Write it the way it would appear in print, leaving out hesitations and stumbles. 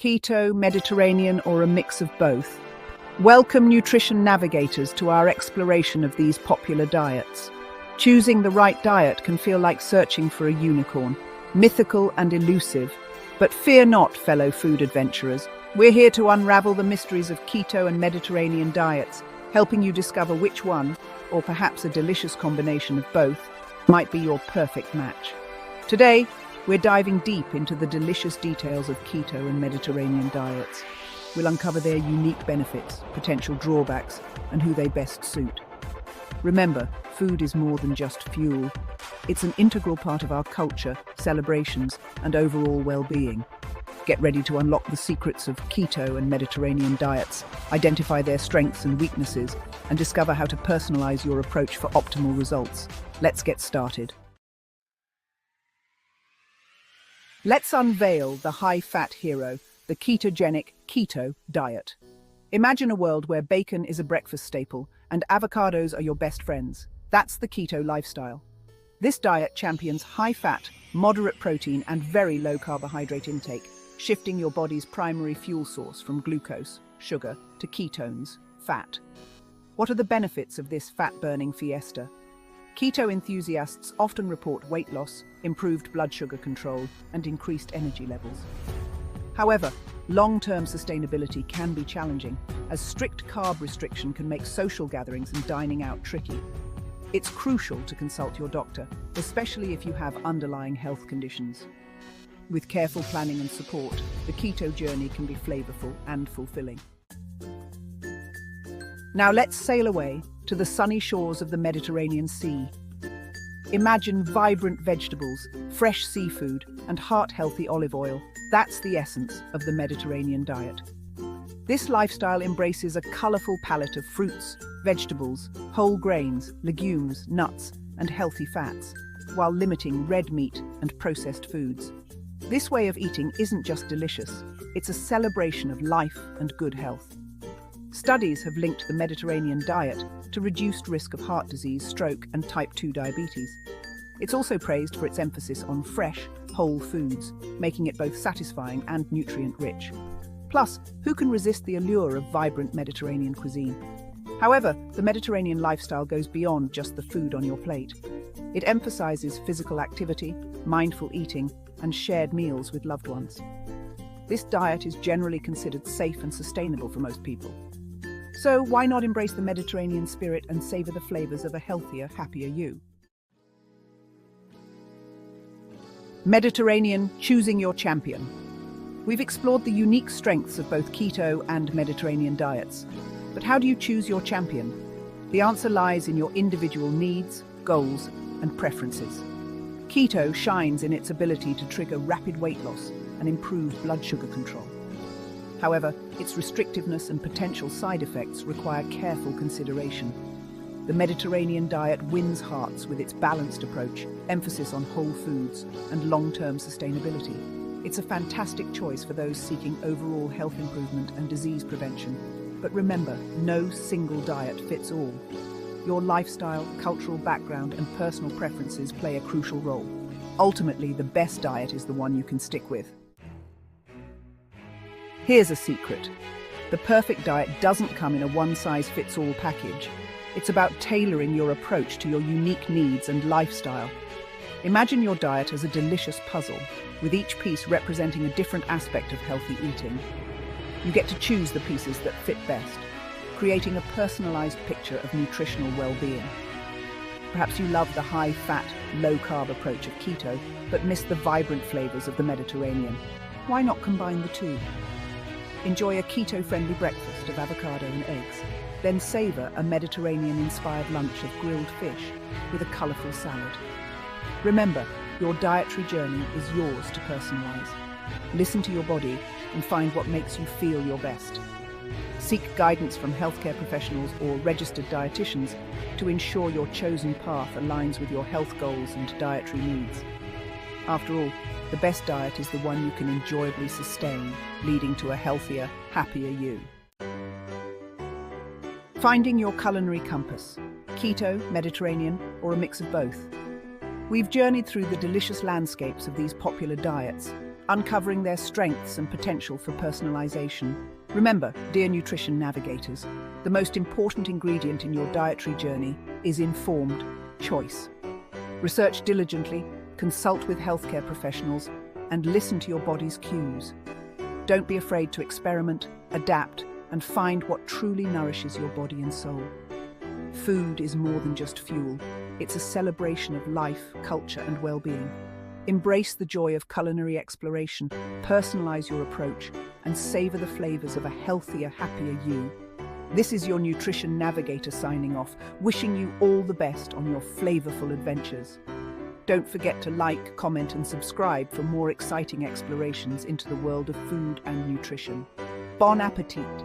Keto, Mediterranean, or a mix of both? Welcome, nutrition navigators, to our exploration of these popular diets. Choosing the right diet can feel like searching for a unicorn, mythical and elusive. But fear not, fellow food adventurers. We're here to unravel the mysteries of keto and Mediterranean diets, helping you discover which one, or perhaps a delicious combination of both, might be your perfect match. Today, we're diving deep into the delicious details of keto and Mediterranean diets. We'll uncover their unique benefits, potential drawbacks, and who they best suit. Remember, food is more than just fuel. It's an integral part of our culture, celebrations, and overall well-being. Get ready to unlock the secrets of keto and Mediterranean diets, identify their strengths and weaknesses, and discover how to personalize your approach for optimal results. Let's get started. Let's unveil the high-fat hero, the ketogenic keto diet. Imagine a world where bacon is a breakfast staple and avocados are your best friends. That's the keto lifestyle. This diet champions high-fat, moderate protein, and very low carbohydrate intake, shifting your body's primary fuel source from glucose, sugar, to ketones, fat. What are the benefits of this fat-burning fiesta? Keto enthusiasts often report weight loss, improved blood sugar control, and increased energy levels. However, long-term sustainability can be challenging, as strict carb restriction can make social gatherings and dining out tricky. It's crucial to consult your doctor, especially if you have underlying health conditions. With careful planning and support, the keto journey can be flavorful and fulfilling. Now let's sail away to the sunny shores of the Mediterranean Sea. Imagine vibrant vegetables, fresh seafood, and heart-healthy olive oil. That's the essence of the Mediterranean diet. This lifestyle embraces a colorful palette of fruits, vegetables, whole grains, legumes, nuts, and healthy fats, while limiting red meat and processed foods. This way of eating isn't just delicious, it's a celebration of life and good health. Studies have linked the Mediterranean diet to reduced risk of heart disease, stroke, and type 2 diabetes. It's also praised for its emphasis on fresh, whole foods, making it both satisfying and nutrient-rich. Plus, who can resist the allure of vibrant Mediterranean cuisine? However, the Mediterranean lifestyle goes beyond just the food on your plate. It emphasizes physical activity, mindful eating, and shared meals with loved ones. This diet is generally considered safe and sustainable for most people. So why not embrace the Mediterranean spirit and savor the flavors of a healthier, happier you? Mediterranean, choosing your champion. We've explored the unique strengths of both keto and Mediterranean diets. But how do you choose your champion? The answer lies in your individual needs, goals, and preferences. Keto shines in its ability to trigger rapid weight loss and improve blood sugar control. However, its restrictiveness and potential side effects require careful consideration. The Mediterranean diet wins hearts with its balanced approach, emphasis on whole foods, and long-term sustainability. It's a fantastic choice for those seeking overall health improvement and disease prevention. But remember, no single diet fits all. Your lifestyle, cultural background, and personal preferences play a crucial role. Ultimately, the best diet is the one you can stick with. Here's a secret. The perfect diet doesn't come in a one-size-fits-all package. It's about tailoring your approach to your unique needs and lifestyle. Imagine your diet as a delicious puzzle, with each piece representing a different aspect of healthy eating. You get to choose the pieces that fit best, creating a personalized picture of nutritional well-being. Perhaps you love the high-fat, low-carb approach of keto, but miss the vibrant flavors of the Mediterranean. Why not combine the two? Enjoy a keto-friendly breakfast of avocado and eggs, then savor a Mediterranean-inspired lunch of grilled fish with a colorful salad. Remember, your dietary journey is yours to personalize. Listen to your body and find what makes you feel your best. Seek guidance from healthcare professionals or registered dietitians to ensure your chosen path aligns with your health goals and dietary needs. After all, the best diet is the one you can enjoyably sustain, leading to a healthier, happier you. Finding your culinary compass. Keto, Mediterranean, or a mix of both. We've journeyed through the delicious landscapes of these popular diets, uncovering their strengths and potential for personalization. Remember, dear nutrition navigators, the most important ingredient in your dietary journey is informed choice. Research diligently, consult with healthcare professionals, and listen to your body's cues. Don't be afraid to experiment, adapt, and find what truly nourishes your body and soul. Food is more than just fuel. It's a celebration of life, culture, and well-being. Embrace the joy of culinary exploration, personalize your approach, and savor the flavors of a healthier, happier you. This is your nutrition navigator signing off, wishing you all the best on your flavorful adventures. Don't forget to like, comment, and subscribe for more exciting explorations into the world of food and nutrition. Bon appetit!